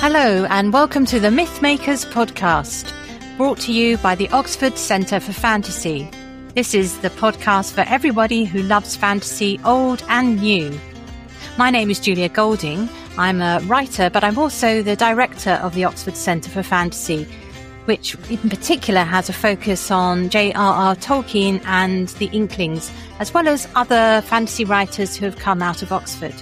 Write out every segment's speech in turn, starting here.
Hello and welcome to the Mythmakers podcast, brought to you by the Oxford Centre for Fantasy. This is the podcast for everybody who loves fantasy, old and new. My name is Julia Golding. I'm a writer, but I'm also the director of the Oxford Centre for Fantasy, which in particular has a focus on J.R.R. Tolkien and the Inklings, as well as other fantasy writers who have come out of Oxford.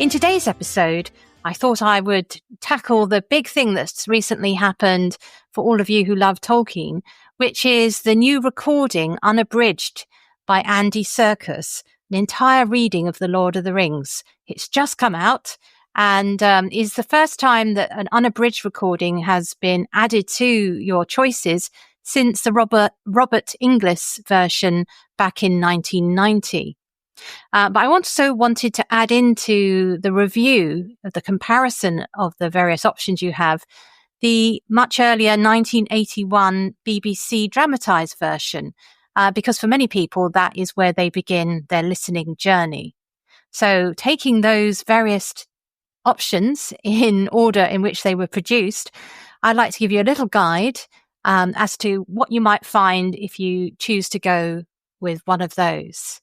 In today's episode, I thought I would tackle the big thing that's recently happened for all of you who love Tolkien, which is the new recording, Unabridged, by Andy Serkis, an entire reading of The Lord of the Rings. It's just come out and is the first time that an unabridged recording has been added to your choices since the Robert Inglis version back in 1990. But I also wanted to add into the review of the comparison of the various options you have, the much earlier 1981 BBC dramatised version, because for many people, that is where they begin their listening journey. So taking those various options in order in which they were produced, I'd like to give you a little guide as to what you might find if you choose to go with one of those.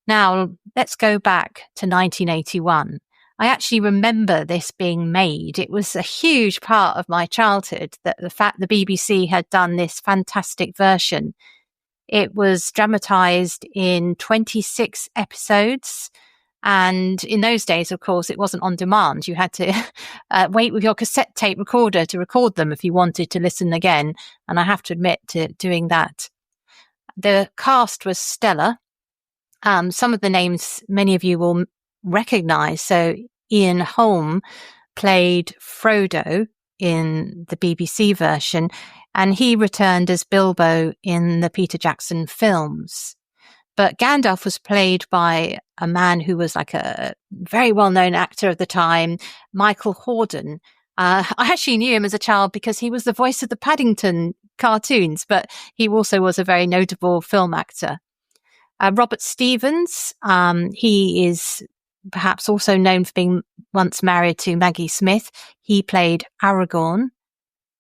Now, let's go back to 1981. I actually remember this being made. It was a huge part of my childhood, that the fact the BBC had done this fantastic version. It was dramatised in 26 episodes. And in those days, of course, it wasn't on demand. You had to wait with your cassette tape recorder to record them if you wanted to listen again. And I have to admit to doing that. The cast was stellar. Some of the names many of you will recognise. So Ian Holm played Frodo in the BBC version, and he returned as Bilbo in the Peter Jackson films. But Gandalf was played by a man who was like a very well-known actor of the time, Michael Hordern. I actually knew him as a child because he was the voice of the Paddington cartoons, but he also was a very notable film actor. Robert Stevens, he is perhaps also known for being once married to Maggie Smith. He played Aragorn.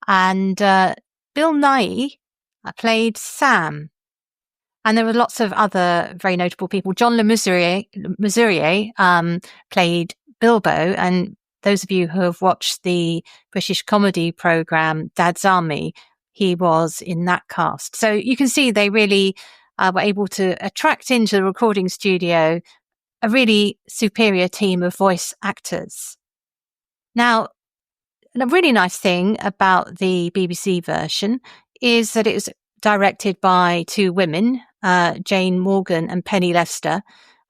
And Bill Nighy played Sam. And there were lots of other very notable people. John Le Mesurier played Bilbo. And those of you who have watched the British comedy programme Dad's Army, he was in that cast. So you can see they really were able to attract into the recording studio a really superior team of voice actors. Now, a really nice thing about the BBC version is that it was directed by two women, Jane Morgan and Penny Lester,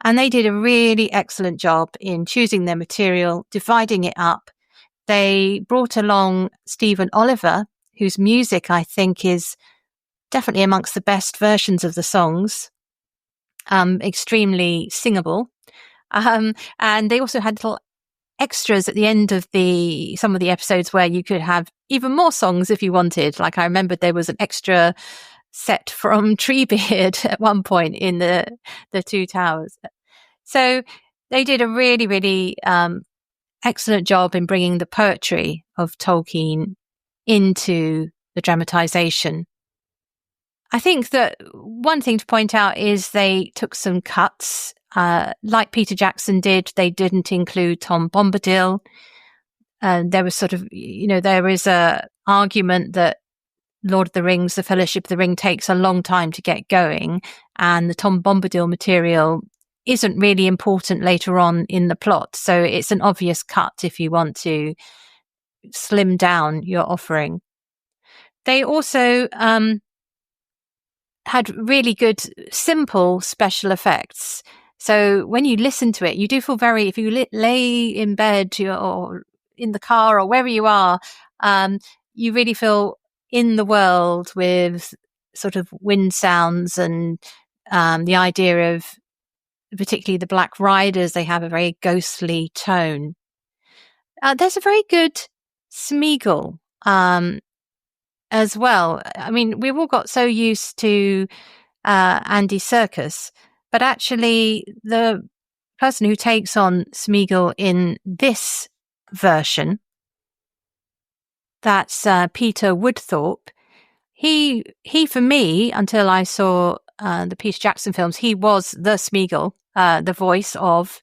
and they did a really excellent job in choosing their material, dividing it up. They brought along Stephen Oliver, whose music I think is definitely amongst the best versions of the songs, extremely singable. And they also had little extras at the end of some of the episodes where you could have even more songs if you wanted. Like I remembered there was an extra set from Treebeard at one point in the Two Towers. So they did a really, really excellent job in bringing the poetry of Tolkien into the dramatisation. I think that one thing to point out is they took some cuts. Like Peter Jackson did, they didn't include Tom Bombadil. There was there is a argument that Lord of the Rings, The Fellowship of the Ring takes a long time to get going, and the Tom Bombadil material isn't really important later on in the plot. So it's an obvious cut if you want to slim down your offering. They also had really good, simple special effects. So when you listen to it, you do feel if you lay in bed or in the car or wherever you are, you really feel in the world with sort of wind sounds and the idea of particularly the Black Riders. They have a very ghostly tone. There's a very good Smeagol as well. I mean, we've all got so used to Andy Serkis, but actually the person who takes on Smeagol in this version That's Peter Woodthorpe. He for me, until I saw the Peter Jackson films, he was the Smeagol, the voice of,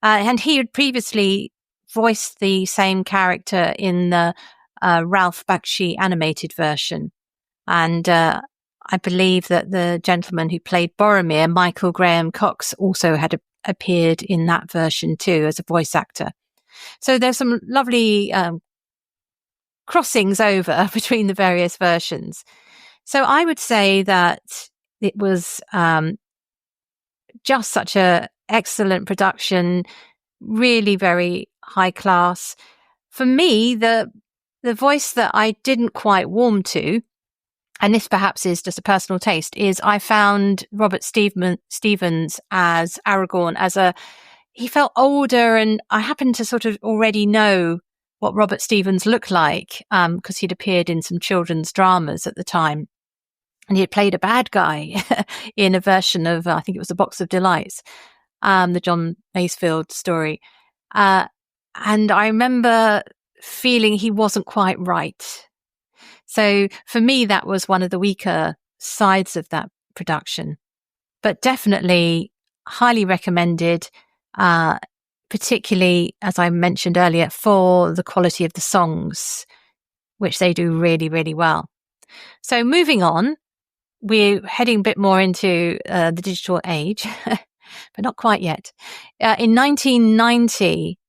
and he had previously voiced the same character in the Ralph Bakshi animated version. And I believe that the gentleman who played Boromir, Michael Graham Cox, also had appeared in that version too as a voice actor. So there's some lovely crossings over between the various versions. So I would say that it was just such a excellent production, really very high class. For me, the voice that I didn't quite warm to, and this perhaps is just a personal taste, is I found Robert Stevens as Aragorn he felt older, and I happened to sort of already know what Robert Stevens looked like because he'd appeared in some children's dramas at the time. And he had played a bad guy in a version of, I think it was A Box of Delights, the John Masefield story. And I remember feeling he wasn't quite right. So for me, that was one of the weaker sides of that production. But definitely highly recommended, particularly, as I mentioned earlier, for the quality of the songs, which they do really, really well. So moving on, we're heading a bit more into the digital age, but not quite yet. In 1990,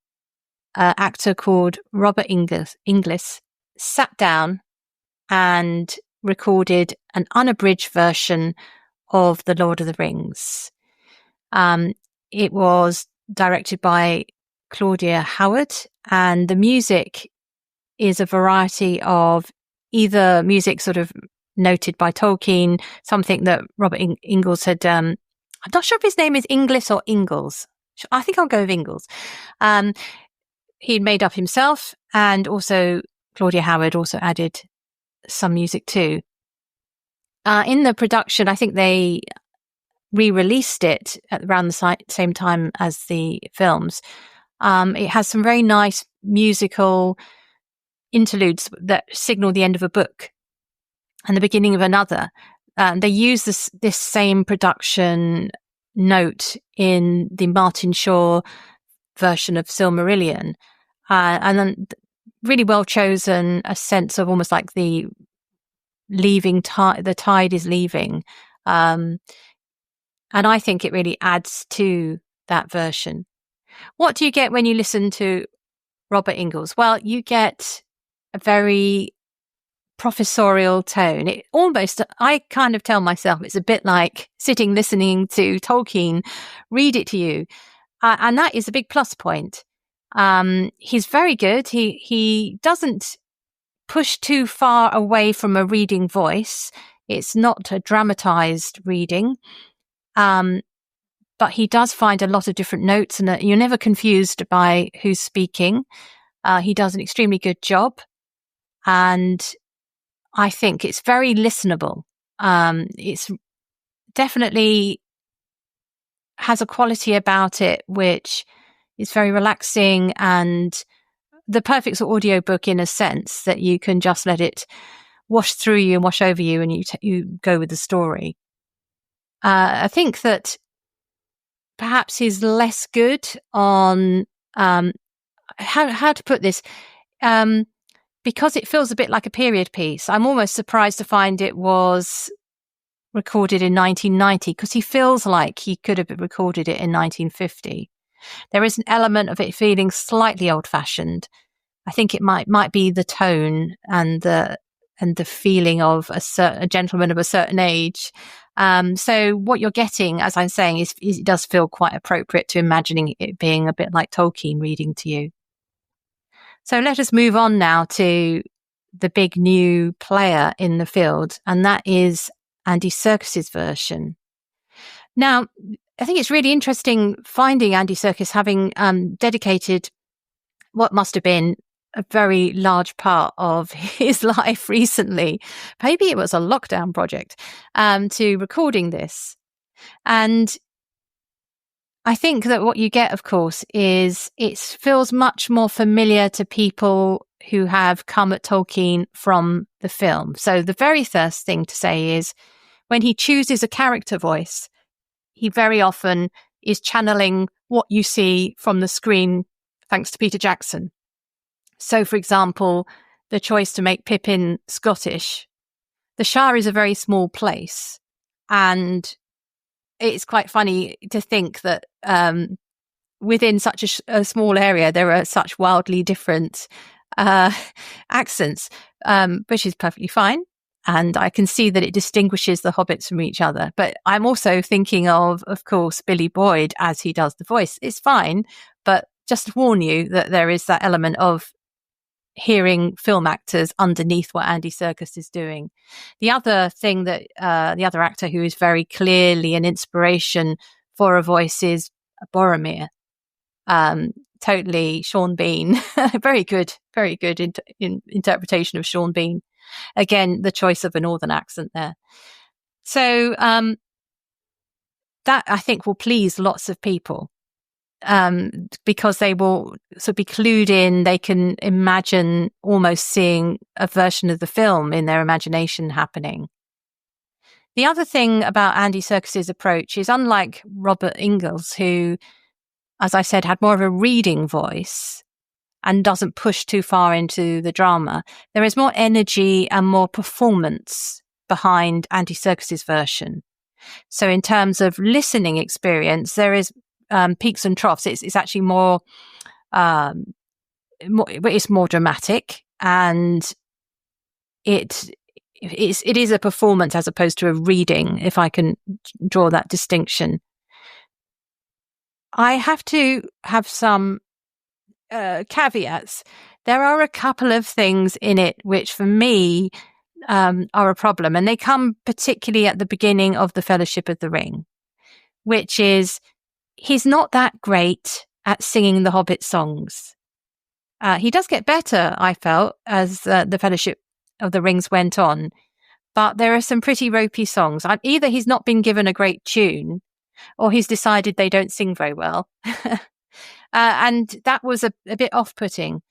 an actor called Robert Inglis sat down and recorded an unabridged version of The Lord of the Rings. It was directed by Claudia Howard, and the music is a variety of either music sort of noted by Tolkien, something that Robert Inglis had, I'm not sure if his name is Inglis or Ingalls. I think I'll go with Ingalls. He'd made up himself, and also Claudia Howard also added some music too. In the production, I think they re-released it at around the same time as the films. It has some very nice musical interludes that signal the end of a book and the beginning of another. They use this same production note in the Martin Shaw version of Silmarillion, and then really well chosen, a sense of almost like the leaving the tide is leaving, and I think it really adds to that version. What do you get when you listen to Robert Inglis? Well, you get a very professorial tone. It almost, I kind of tell myself it's a bit like sitting listening to Tolkien read it to you, and that is a big plus point. He's very good. He doesn't push too far away from a reading voice. It's not a dramatised reading, but he does find a lot of different notes, and you're never confused by who's speaking. He does an extremely good job, and I think it's very listenable. It's definitely has a quality about it which is very relaxing, and the perfect audiobook in a sense that you can just let it wash through you and wash over you, and you go with the story. I think that perhaps he's less good on how to put this, because it feels a bit like a period piece. I'm almost surprised to find it was recorded in 1990, because he feels like he could have recorded it in 1950. There is an element of it feeling slightly old-fashioned. I think it might be the tone and the feeling of a gentleman of a certain age. So what you're getting, as I'm saying, is it does feel quite appropriate to imagining it being a bit like Tolkien reading to you. So let us move on now to the big new player in the field, and that is Andy Serkis's version. Now, I think it's really interesting finding Andy Serkis having dedicated what must have been a very large part of his life recently. Maybe it was a lockdown project to recording this. And I think that what you get, of course, is it feels much more familiar to people who have come at Tolkien from the film. So the very first thing to say is when he chooses a character voice, he very often is channeling what you see from the screen thanks to Peter Jackson. So, for example, the choice to make Pippin Scottish. The Shire is a very small place, and it's quite funny to think that within such a small area, there are such wildly different accents, which is perfectly fine. And I can see that it distinguishes the hobbits from each other. But I'm also thinking of course, Billy Boyd as he does the voice. It's fine, but just to warn you that there is that element of hearing film actors underneath what Andy Serkis is doing. The other thing that the other actor who is very clearly an inspiration for a voice is Boromir. Totally Sean Bean. very good interpretation of Sean Bean. Again, the choice of a northern accent there. So that I think will please lots of people. Because they will sort of be clued in, they can imagine almost seeing a version of the film in their imagination happening. The other thing about Andy Serkis's approach is, unlike Robert Inglis, who, as I said, had more of a reading voice and doesn't push too far into the drama, there is more energy and more performance behind Andy Serkis's version. So in terms of listening experience, there is peaks and troughs. It's actually more it's more dramatic, and it is a performance as opposed to a reading, if I can draw that distinction. I have to have some caveats. There are a couple of things in it which for me are a problem, and they come particularly at the beginning of The Fellowship of the Ring, which is he's not that great at singing the Hobbit songs. He does get better, I felt, as The Fellowship of the Rings went on, but there are some pretty ropey songs. Either he's not been given a great tune, or he's decided they don't sing very well. And that was a bit off-putting.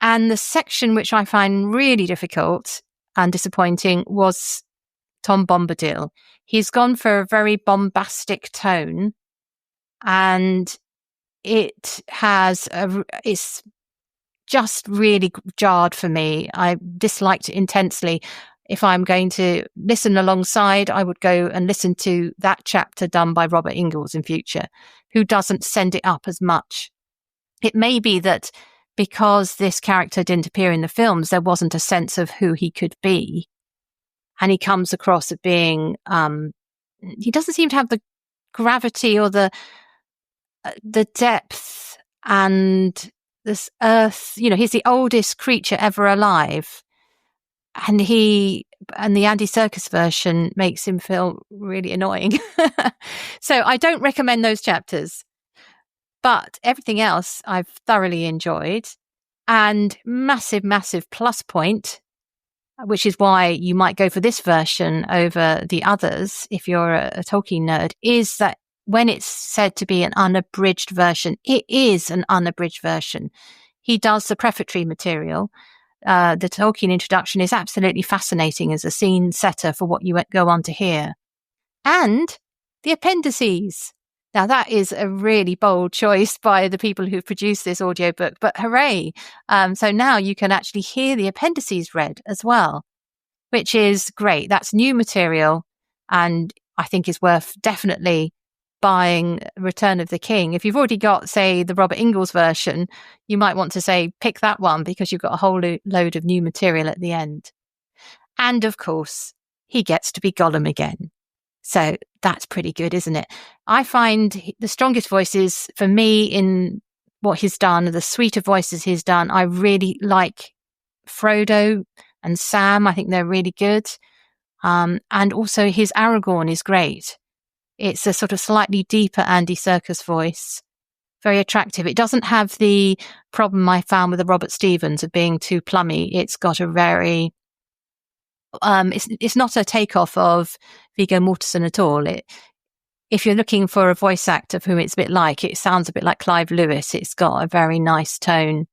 And the section which I find really difficult and disappointing was Tom Bombadil. He's gone for a very bombastic tone, and it's just really jarred for me. I disliked it intensely. If I'm going to listen alongside, I would go and listen to that chapter done by Robert Inglis in future, who doesn't send it up as much. It may be that because this character didn't appear in the films, there wasn't a sense of who he could be. And he comes across as being, he doesn't seem to have the gravity or the depth and this earth. He's the oldest creature ever alive. And the Andy Serkis version makes him feel really annoying. So I don't recommend those chapters. But everything else I've thoroughly enjoyed. And massive, massive plus point, which is why you might go for this version over the others if you're a Tolkien nerd, is that when it's said to be an unabridged version, it is an unabridged version. He does the prefatory material. The Tolkien introduction is absolutely fascinating as a scene setter for what you go on to hear. And the appendices. Now, that is a really bold choice by the people who've produced this audiobook, but hooray. So now you can actually hear the appendices read as well, which is great. That's new material, and I think is worth definitely buying Return of the King. If you've already got, say, the Robert Inglis version, you might want to say, pick that one because you've got a whole load of new material at the end. And of course, he gets to be Gollum again. So that's pretty good, isn't it? I find the strongest voices for me in what he's done, the suite of voices he's done, I really like Frodo and Sam. I think they're really good. And also his Aragorn is great. It's a sort of slightly deeper Andy Serkis voice. Very attractive. It doesn't have the problem I found with the Robert Stevens of being too plummy. It's got a very... it's not a takeoff of Viggo Mortensen at all. If you're looking for a voice actor of whom it's a bit like, it sounds a bit like Clive Lewis. It's got a very nice tone.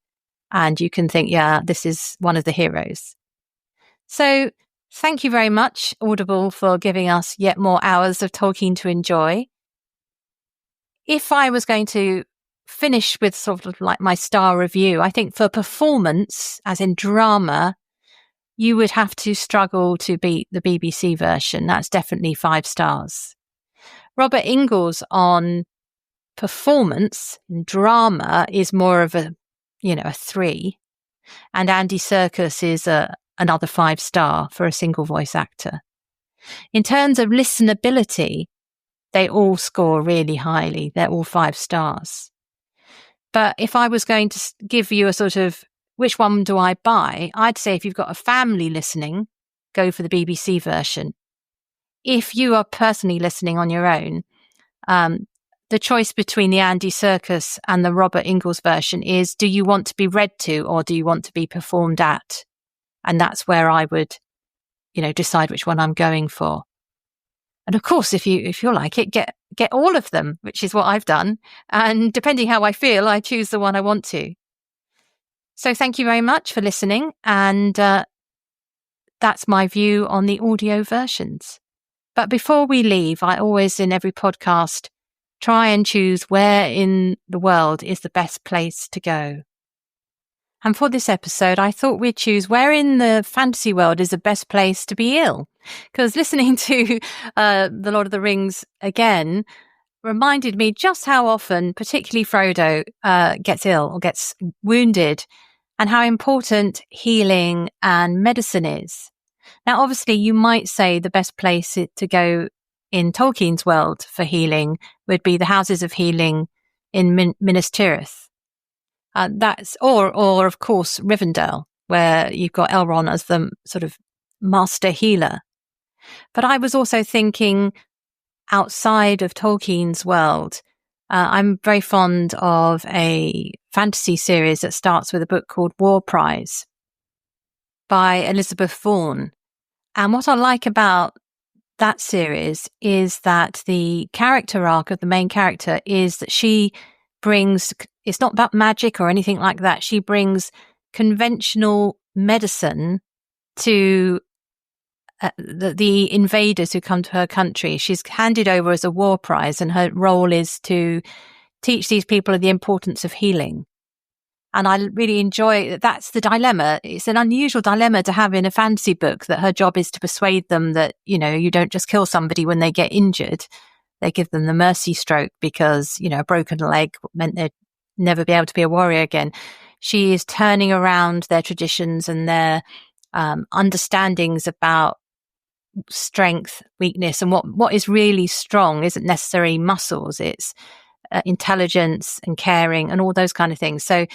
and you can think, yeah, this is one of the heroes. So thank you very much, Audible, for giving us yet more hours of Tolkien to enjoy. If I was going to finish with sort of like my star review, I think for performance, as in drama, you would have to struggle to beat the BBC version. That's definitely 5 stars. Robert Inglis on performance and drama is more of a 3. And Andy Serkis is another 5-star for a single voice actor. In terms of listenability, they all score really highly. They're all 5 stars. But if I was going to give you a sort of which one do I buy, I'd say if you've got a family listening, go for the BBC version. If you are personally listening on your own, the choice between the Andy Serkis and the Robert Inglis version is, do you want to be read to or do you want to be performed at? And that's where I would, decide which one I'm going for. And of course, if you like it, get all of them, which is what I've done. And depending how I feel, I choose the one I want to. So thank you very much for listening. And that's my view on the audio versions. But before we leave, I always, in every podcast, try and choose where in the world is the best place to go. And for this episode, I thought we'd choose where in the fantasy world is the best place to be ill. Because listening to The Lord of the Rings again reminded me just how often, particularly Frodo, gets ill or gets wounded, and how important healing and medicine is. Now, obviously, you might say the best place to go in Tolkien's world for healing would be the houses of healing in Minas Tirith. Or of course, Rivendell, where you've got Elrond as the sort of master healer. But I was also thinking outside of Tolkien's world. I'm very fond of a fantasy series that starts with a book called War Prize by Elizabeth Vaughan. And what I like about that series is that the character arc of the main character is that she brings, it's not about magic or anything like that. She brings conventional medicine to the invaders who come to her country. She's handed over as a war prize, and her role is to teach these people the importance of healing. And I really enjoy that. That's the dilemma. It's an unusual dilemma to have in a fantasy book, that her job is to persuade them that, you don't just kill somebody when they get injured. They give them the mercy stroke because, a broken leg meant they'd never be able to be a warrior again. She is turning around their traditions and their understandings about strength, weakness, and what is really strong isn't necessarily muscles. It's intelligence and caring and all those kind of things. So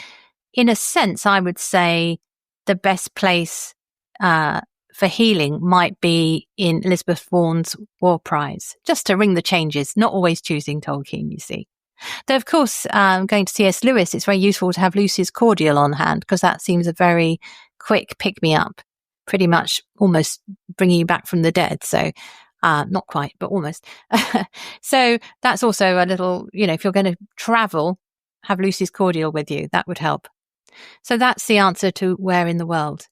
in a sense, I would say the best place for healing might be in Elizabeth Vaughan's War Prize, just to ring the changes, not always choosing Tolkien, you see. Though, of course, going to C.S. Lewis, it's very useful to have Lucy's cordial on hand, because that seems a very quick pick-me-up, pretty much almost bringing you back from the dead. So not quite, but almost. So that's also a little, if you're going to travel, have Lucy's cordial with you. That would help. So that's the answer to where in the world.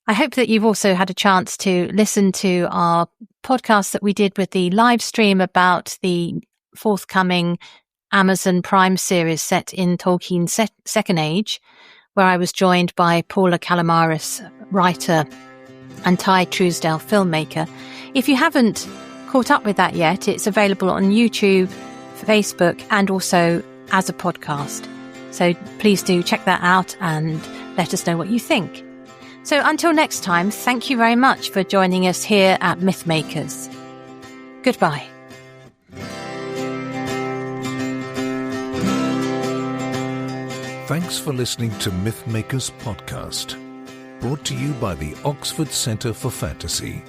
I hope that you've also had a chance to listen to our podcast that we did with the live stream about the forthcoming Amazon Prime series set in Tolkien's Second Age, where I was joined by Paula Calamaris, writer, and Ty Truesdale, filmmaker. If you haven't caught up with that yet, it's available on YouTube, Facebook, and also as a podcast. So please do check that out and let us know what you think. So until next time, thank you very much for joining us here at Mythmakers. Goodbye. Thanks for listening to Mythmakers Podcast, brought to you by the Oxford Centre for Fantasy.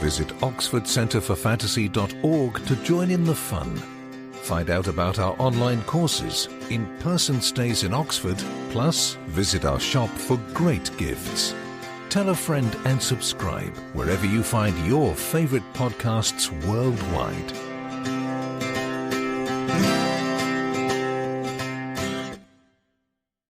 Visit oxfordcenterforfantasy.org to join in the fun. Find out about our online courses, in-person stays in Oxford, plus visit our shop for great gifts. Tell a friend and subscribe wherever you find your favourite podcasts worldwide.